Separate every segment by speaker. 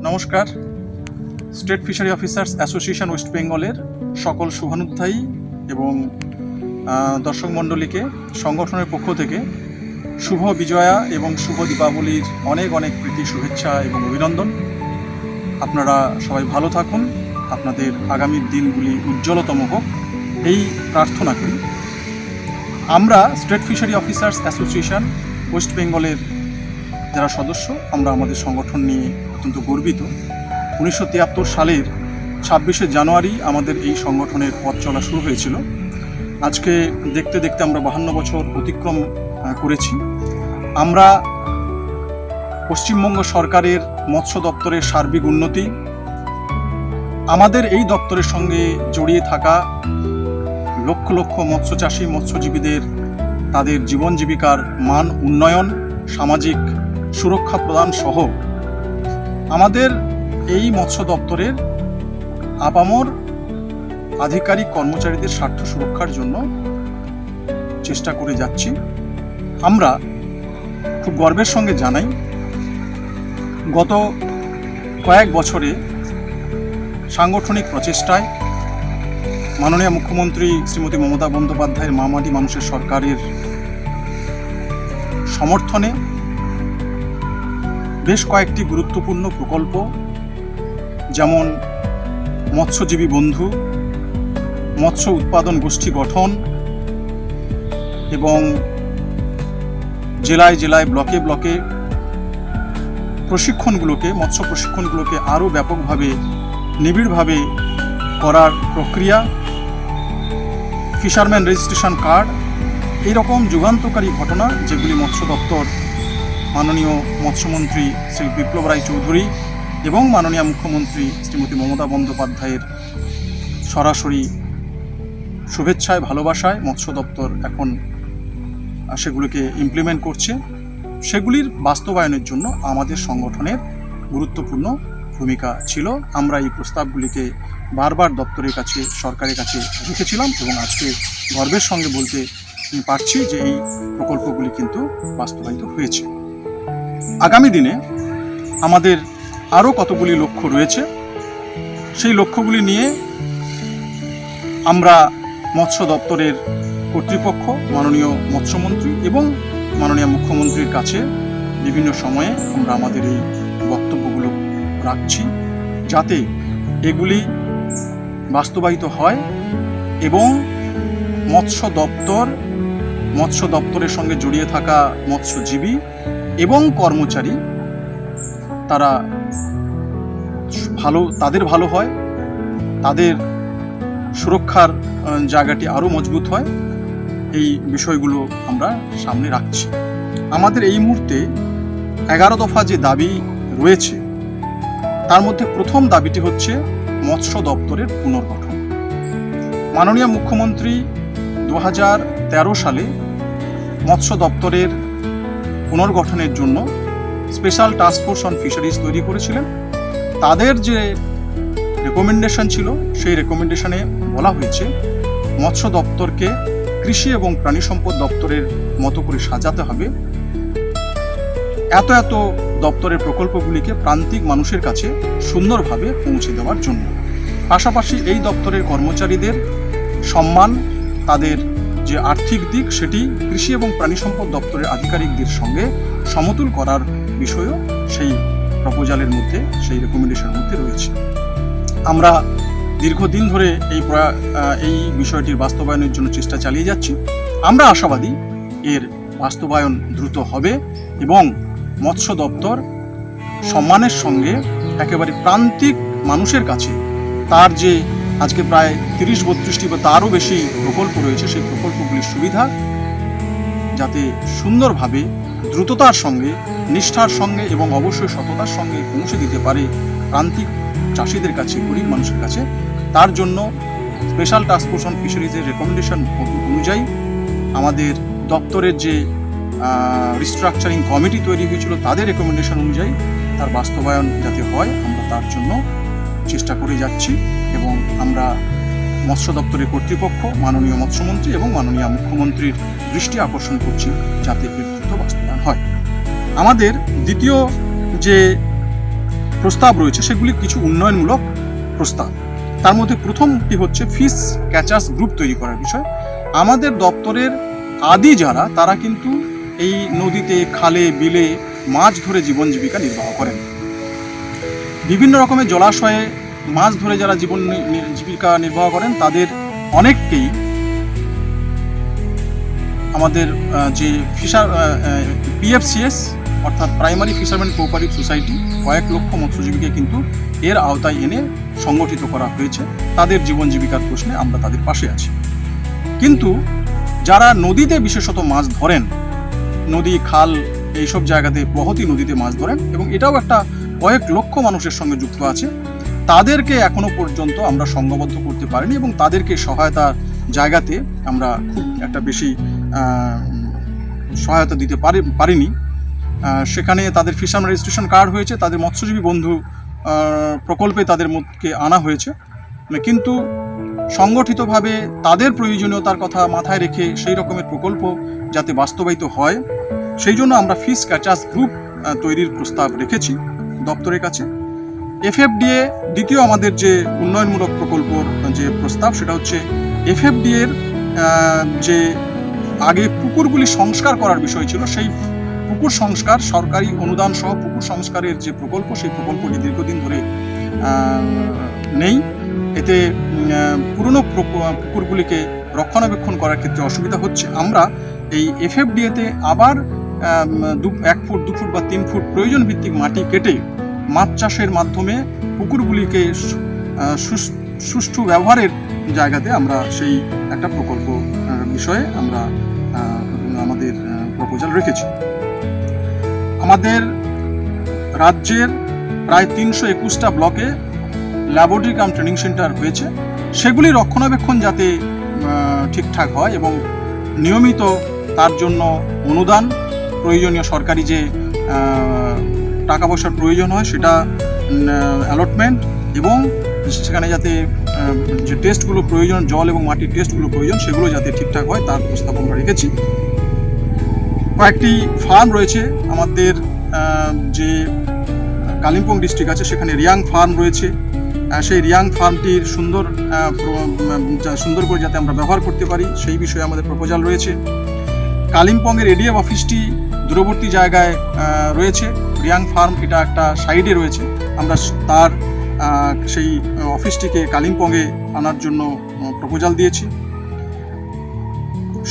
Speaker 1: নমস্কার। State fishery officers association West বেঙ্গলের সকল শুভানুধ্যায়ী এবং দর্শক মণ্ডলীকে সংগঠনের পক্ষ থেকে শুভ বিজয়া এবং শুভ দীপাবলির অনেক অনেক প্রীতি, শুভেচ্ছা এবং অভিনন্দন। আপনারা সবাই ভালো থাকুন, আপনাদের আগামীর দিনগুলি উজ্জ্বলতম হোক এই প্রার্থনা করি। আমরা state fishery officers association West বেঙ্গলের যারা সদস্য, আমরা আমাদের সংগঠন নিয়ে অত্যন্ত গর্বিত। 1973 সালের 26শে জানুয়ারি আমাদের এই সংগঠনের পথ চলা শুরু হয়েছিল। আজকে দেখতে দেখতে আমরা 52 বছর অতিক্রম করেছি। আমরা পশ্চিমবঙ্গ সরকারের মৎস্য দপ্তরের সার্বিক উন্নতি, আমাদের এই দপ্তরের সঙ্গে জড়িয়ে থাকা লক্ষ লক্ষ মৎস্যচাষী মৎস্যজীবীদের তাদের জীবন জীবিকার মান উন্নয়ন, সামাজিক সুরক্ষা প্রদান সহ আমাদের এই মৎস্য দপ্তরের আপামর আধিকারিক কর্মচারীদের স্বার্থ সুরক্ষার জন্য চেষ্টা করে যাচ্ছি। আমরা খুব গর্বের সঙ্গে জানাই, গত কয়েক বছরে সাংগঠনিক প্রচেষ্টায় মাননীয় মুখ্যমন্ত্রী শ্রীমতী মমতা বন্দ্যোপাধ্যায়ের মামাটি মানুষের সরকারের সমর্থনে বেশ কয়েকটি গুরুত্বপূর্ণ প্রকল্প, যেমন মৎস্যজীবী বন্ধু, মৎস্য উৎপাদন গোষ্ঠী গঠন এবং জেলায় জেলায় ব্লকে ব্লকে মৎস্য প্রশিক্ষণগুলোকে আরও ব্যাপকভাবে নিবিড়ভাবে করার প্রক্রিয়া, ফিশারম্যান রেজিস্ট্রেশন কার্ড, এইরকম যুগান্তকারী ঘটনা যেগুলি মৎস্য দপ্তর মাননীয় মৎস্যমন্ত্রী শ্রী বিপ্লব রায় চৌধুরী এবং মাননীয় মুখ্যমন্ত্রী শ্রীমতী মমতা বন্দ্যোপাধ্যায়ের সরাসরি শুভেচ্ছায় ভালোবাসায় মৎস্য দপ্তর এখন সেগুলিকে ইমপ্লিমেন্ট করছে। সেগুলির বাস্তবায়নের জন্য আমাদের সংগঠনের গুরুত্বপূর্ণ ভূমিকা ছিল। আমরা এই প্রস্তাবগুলিকে বারবার দপ্তরের কাছে, সরকারের কাছে রেখেছিলাম এবং আজকে গর্বের সঙ্গে বলতে পারছি যে এই প্রকল্পগুলি কিন্তু বাস্তবায়িত হয়েছে। আগামী দিনে আমাদের আরও কতগুলি লক্ষ্য রয়েছে। সেই লক্ষ্যগুলি নিয়ে আমরা মৎস্য দপ্তরের কর্তৃপক্ষ, মাননীয় মৎস্যমন্ত্রী এবং মাননীয় মুখ্যমন্ত্রীর কাছে বিভিন্ন সময়ে আমরা আমাদের এই বক্তব্যগুলো রাখছি, যাতে এগুলি বাস্তবায়িত হয় এবং মৎস্য দপ্তরের সঙ্গে জড়িয়ে থাকা মৎস্যজীবী এবং কর্মচারী তাদের ভালো হয়, তাদের সুরক্ষার জায়গাটি আরও মজবুত হয়। এই বিষয়গুলো আমরা সামনে রাখছি। আমাদের এই মুহূর্তে 11 দফা যে দাবি রয়েছে, তার মধ্যে প্রথম দাবিটি হচ্ছে মৎস্য দপ্তরের পুনর্গঠন। মাননীয় মুখ্যমন্ত্রী 2013 সালে মৎস্য দপ্তরের পুনর্গঠনের জন্য special task force on fisheries তৈরি করেছিলেন। তাদের যে রেকমেন্ডেশন ছিল, সেই রেকমেন্ডেশনে বলা হয়েছে মৎস্য দপ্তরকে কৃষি এবং প্রাণী সম্পদ দপ্তরের মতো করে সাজাতে হবে। এত দপ্তরের প্রকল্পগুলিকে প্রান্তিক মানুষের কাছে সুন্দরভাবে পৌঁছে দেওয়ার জন্য, পাশাপাশি এই দপ্তরের কর্মচারীদের সম্মান, তাদের যে আর্থিক দিক, সেটি কৃষি এবং প্রাণী সম্পদ দপ্তরের আধিকারিকদের সঙ্গে সমতুল করার বিষয়ও সেই প্রপোজালের মধ্যে, সেই রেকমেন্ডেশনের মধ্যে রয়েছে। আমরা দীর্ঘদিন ধরে এই বিষয়টির বাস্তবায়নের জন্য চেষ্টা চালিয়ে যাচ্ছি। আমরা আশাবাদী এর বাস্তবায়ন দ্রুত হবে এবং মৎস্য দপ্তর সম্মানের সঙ্গে একেবারে প্রান্তিক মানুষের কাছে তার যে আজকে প্রায় 30-32টি বা তারও বেশি প্রকল্প রয়েছে, সেই প্রকল্পগুলির সুবিধা যাতে সুন্দরভাবে, দ্রুততার সঙ্গে, নিষ্ঠার সঙ্গে এবং অবশ্যই সততার সঙ্গে পৌঁছে দিতে পারে প্রান্তিক চাষিদের কাছে, গরিব মানুষের কাছে, তার জন্য স্পেশাল টাস্ক ফোর্স অন ফিশারিজের রেকমেন্ডেশন অনুযায়ী আমাদের দপ্তরের যে রিস্ট্রাকচারিং কমিটি তৈরি হয়েছিল, তাদের রেকমেন্ডেশন অনুযায়ী তার বাস্তবায়ন যাতে হয়, আমরা তার জন্য চেষ্টা করে যাচ্ছি এবং আমরা মৎস্য দপ্তরের কর্তৃপক্ষ, মাননীয় মৎস্যমন্ত্রী এবং মাননীয় মুখ্যমন্ত্রীর দৃষ্টি আকর্ষণ করছি যাতে এর দ্রুত বাস্তবায়ন হয়। আমাদের দ্বিতীয় যে প্রস্তাব রয়েছে সেগুলি কিছু উন্নয়নমূলক প্রস্তাব। তার মধ্যে প্রথমটি হচ্ছে ফিশ ক্যাচার্স গ্রুপ তৈরি করার বিষয়। আমাদের দপ্তরের আদি যারা, তারা কিন্তু এই নদীতে, খালে, বিলে মাছ ধরে জীবন জীবিকা নির্বাহ করেন। বিভিন্ন রকমের জলাশয়ে মাছ ধরে যারা জীবিকা নির্বাহ করেন তাদের অনেককেই আমাদের যে PFCS অর্থাৎ প্রাইমারি ফিশারম্যান কোঅপারেটিভ সোসাইটি কয়েক লক্ষ মৎস্যজীবীকে কিন্তু এর আওতায় এনে সংগঠিত করা হয়েছে। তাদের জীবন জীবিকার প্রশ্নে আমরা তাদের পাশে আছি। কিন্তু যারা নদীতে বিশেষত মাছ ধরেন, নদী, খাল, এইসব জায়গাতে, বহতি নদীতে মাছ ধরেন এবং এটাও একটা কয়েক লক্ষ মানুষের সঙ্গে যুক্ত আছে, তাদেরকে এখনো পর্যন্ত আমরা সংঘবদ্ধ করতে পারিনি এবং তাদেরকে সহায়তার জায়গাতে আমরা খুব একটা বেশি সহায়তা দিতে পারিনি। সেখানে তাদের ফিশারম্যান রেজিস্ট্রেশন কার্ড হয়েছে, তাদের মৎস্যজীবী বন্ধু প্রকল্পে তাদের মধ্যে আনা হয়েছে, কিন্তু সংগঠিতভাবে তাদের প্রয়োজনীয়তার কথা মাথায় রেখে সেই রকমের প্রকল্প যাতে বাস্তবায়িত হয়, সেই জন্য আমরা ফিশ ক্যাচার্স গ্রুপ তৈরির প্রস্তাব রেখেছি দপ্তরের কাছে। FFDA দ্বিতীয় আমাদের যে উন্নয়নমূলক প্রকল্পর যে প্রস্তাব, সেটা হচ্ছে FFDA এর যে আগে পুকুরগুলি সংস্কার করার বিষয় ছিল, সেই পুকুর সংস্কার, সরকারি অনুদান সহ পুকুর সংস্কারের যে প্রকল্প, সেই প্রকল্পটি দীর্ঘদিন ধরে নেই। এতে পুরনো পুকুরগুলিকে রক্ষণাবেক্ষণ করার ক্ষেত্রে অসুবিধা হচ্ছে। আমরা এই FFDA-তে আবার 1 ফুট, 2 ফুট বা 3 ফুট প্রয়োজন ভিত্তিক মাটি কেটে মাছ চাষের মাধ্যমে পুকুরগুলিকে সুষ্ঠু ব্যবহারের জায়গাতে আমরা সেই একটা প্রকল্প বিষয়ে আমরা আমাদের প্রপোজাল রেখেছি। আমাদের রাজ্যের প্রায় 321টা ব্লকে ল্যাবরেটরি কাম ট্রেনিং সেন্টার হয়েছে, সেগুলি রক্ষণাবেক্ষণ যাতে ঠিকঠাক হয় এবং নিয়মিত তার জন্য অনুদান, প্রয়োজনীয় সরকারি যে টাকা পয়সার প্রয়োজন হয় সেটা অ্যালটমেন্ট, এবং সেখানে যাতে যে টেস্টগুলো প্রয়োজন, জল এবং মাটির টেস্টগুলো প্রয়োজন, সেগুলো যাতে ঠিকঠাক হয় তার প্রস্তাব আমরা রেখেছি। কয়েকটি ফার্ম রয়েছে আমাদের, যে কালিম্পং ডিস্ট্রিক্ট আছে সেখানে রিয়াং ফার্ম রয়েছে, সেই রিয়াং ফার্মটির সুন্দর করে যাতে আমরা ব্যবহার করতে পারি সেই বিষয়ে আমাদের প্রপোজাল রয়েছে। কালিম্পংয়ের ADF অফিসটি দূরবর্তী জায়গায় রয়েছে, রিয়াং ফার্ম এটা একটা সাইডে রয়েছে, আমরা তার সেই অফিসটিকে কালিম্পংয়ে আনার জন্য প্রপোজাল দিয়েছি।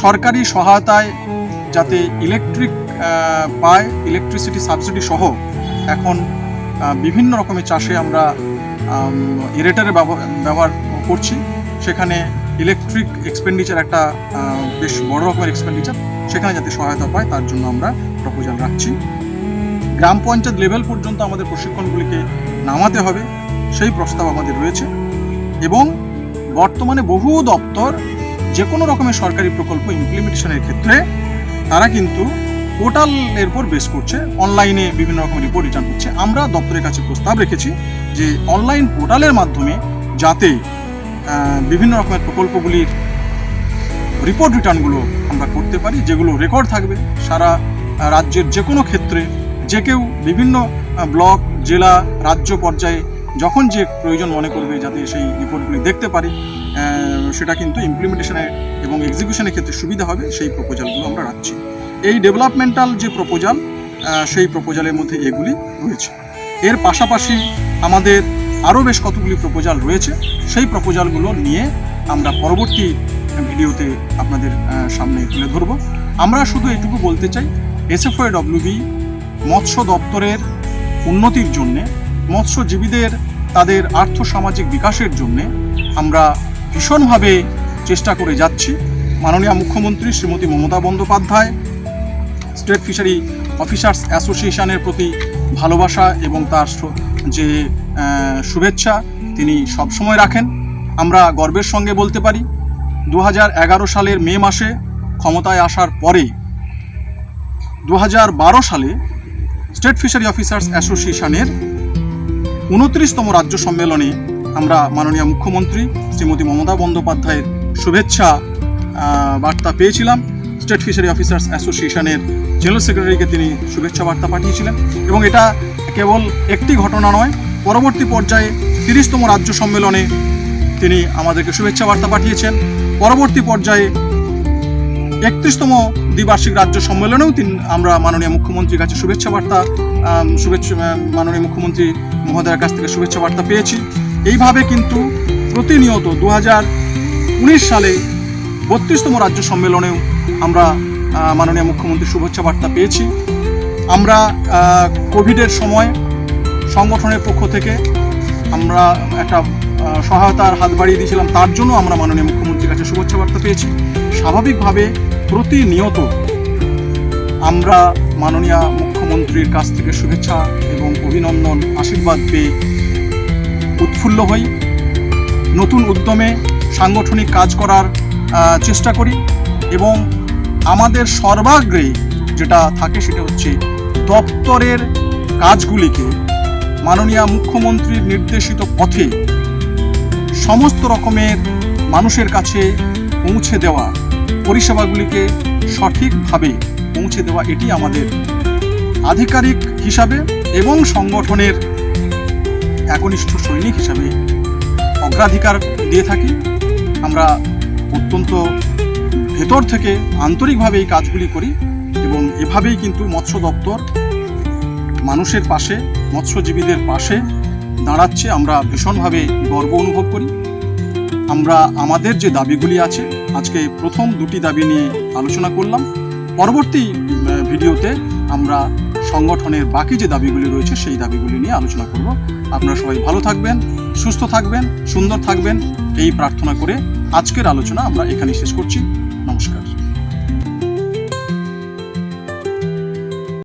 Speaker 1: সরকারি সহায়তায় যাতে ইলেকট্রিক পায়, ইলেকট্রিসিটি সাবসিডি সহ এখন বিভিন্ন রকমের চাষে আমরা এরেটারের ব্যবহার করছি, সেখানে ইলেকট্রিক এক্সপেন্ডিচার একটা বেশ বড় রকমের এক্সপেন্ডিচার, সেখানে যাতে সহায়তা পায় তার জন্য আমরা প্রপোজাল রাখছি। গ্রাম পঞ্চায়েত লেভেল পর্যন্ত আমাদের প্রশিক্ষণগুলিকে নামাতে হবে, সেই প্রস্তাব আমাদের রয়েছে। এবং বর্তমানে বহু দপ্তর যে কোনো রকমের সরকারি প্রকল্প ইমপ্লিমেন্টেশনের ক্ষেত্রে তারা কিন্তু পোর্টালের উপর বেস করছে, অনলাইনে বিভিন্ন রকম রিপোর্ট রিটার্ন হচ্ছে। আমরা দপ্তরের কাছে প্রস্তাব রেখেছি যে অনলাইন পোর্টালের মাধ্যমে যাতে বিভিন্ন রকমের প্রকল্পগুলির রিপোর্ট রিটার্নগুলো আমরা করতে পারি, যেগুলো রেকর্ড থাকবে সারা রাজ্যের যে কোনো ক্ষেত্রে, যে কেউ বিভিন্ন ব্লক, জেলা, রাজ্য পর্যায়ে যখন যে প্রয়োজন মনে করবে যাতে সেই রিপোর্টগুলি দেখতে পারে, সেটা কিন্তু ইমপ্লিমেন্টেশনের এবং এক্সিকিউশনের ক্ষেত্রে সুবিধা হবে, সেই প্রপোজালগুলো আমরা রাখছি। এই ডেভেলপমেন্টাল যে প্রপোজাল, সেই প্রপোজালের মধ্যে এগুলি রয়েছে। এর পাশাপাশি আমাদের আরও বেশ কতগুলি প্রপোজাল রয়েছে, সেই প্রপোজালগুলো নিয়ে আমরা পরবর্তী ভিডিওতে আপনাদের সামনে তুলে ধরব। আমরা শুধু এটুকু বলতে চাই, SFOWB মৎস্য দপ্তরের উন্নতির জন্যে, মৎস্যজীবীদের তাদের আর্থসামাজিক বিকাশের জন্যে আমরা ভীষণভাবে চেষ্টা করে যাচ্ছি। মাননীয় মুখ্যমন্ত্রী Shrimati Mamata Bandyopadhyay state fishery officers অ্যাসোসিয়েশনের প্রতি ভালোবাসা এবং তার যে শুভেচ্ছা তিনি সবসময় রাখেন। আমরা গর্বের সঙ্গে বলতে পারি 2011 সালের মে মাসে ক্ষমতায় আসার পরে 2012 সালে স্টেট ফিশারি অফিসার্স অ্যাসোসিয়েশনের 29তম রাজ্য সম্মেলনে আমরা মাননীয় মুখ্যমন্ত্রী শ্রীমতী মমতা বন্দ্যোপাধ্যায়ের শুভেচ্ছা বার্তা পেয়েছিলাম। স্টেট ফিশারি অফিসার্স অ্যাসোসিয়েশনের জেনারেল সেক্রেটারিকে তিনি শুভেচ্ছা বার্তা পাঠিয়েছিলেন এবং এটা কেবল একটি ঘটনা নয়, পরবর্তী পর্যায়ে 30তম রাজ্য সম্মেলনে তিনি আমাদেরকে শুভেচ্ছা বার্তা পাঠিয়েছেন। পরবর্তী পর্যায়ে 31তম দ্বিবার্ষিক রাজ্য সম্মেলনেও আমরা মাননীয় মুখ্যমন্ত্রীর কাছে মাননীয় মুখ্যমন্ত্রী মহোদয়ের কাছ থেকে শুভেচ্ছা বার্তা পেয়েছি। এইভাবে কিন্তু প্রতিনিয়ত 2019 সালে 32তম রাজ্য সম্মেলনেও আমরা মাননীয় মুখ্যমন্ত্রীর শুভেচ্ছা বার্তা পেয়েছি। আমরা কোভিডের সময় সংগঠনের পক্ষ থেকে আমরা একটা সহায়তার হাত বাড়িয়ে দিয়েছিলাম, তার জন্য আমরা মাননীয় মুখ্যমন্ত্রীর কাছে শুভেচ্ছা বার্তা পেয়েছি। স্বাভাবিকভাবে প্রতিনিয়ত আমরা মাননীয় মুখ্যমন্ত্রীর কাছ থেকে শুভেচ্ছা এবং অভিনন্দন আশীর্বাদ পেয়ে উৎফুল্ল হই, নতুন উদ্যমে সাংগঠনিক কাজ করার চেষ্টা করি এবং আমাদের সর্বাগ্রে যেটা থাকে সেটা হচ্ছে দপ্তরের কাজগুলিকে মাননীয় মুখ্যমন্ত্রীর নির্দেশিত পথে সমস্ত রকমের মানুষের কাছে পৌঁছে দেওয়া, পরিষেবাগুলিকে সঠিকভাবে পৌঁছে দেওয়া, এটি আমাদের আধিকারিক হিসাবে এবং সংগঠনের একনিষ্ঠ সৈনিক হিসাবে অগ্রাধিকার দিয়ে থাকি। আমরা অত্যন্ত ভেতর থেকে আন্তরিকভাবে এই কাজগুলি করি এবং এভাবেই কিন্তু মৎস্য দপ্তর মানুষের পাশে, মৎস্যজীবীদের পাশে দাঁড়াচ্ছে। আমরা ভীষণভাবে গর্ব অনুভব করি। আমরা আমাদের যে দাবিগুলি আছে, আজকে প্রথম দুটি দাবি নিয়ে আলোচনা করলাম। পরবর্তী ভিডিওতে আমরা সংগঠনের বাকি যে দাবিগুলি রয়েছে সেই দাবিগুলি নিয়ে আলোচনা করব। আপনারা সবাই ভালো থাকবেন, সুস্থ থাকবেন, সুন্দর থাকবেন, এই প্রার্থনা করে আজকের আলোচনা আমরা এখানেই শেষ করছি। নমস্কার।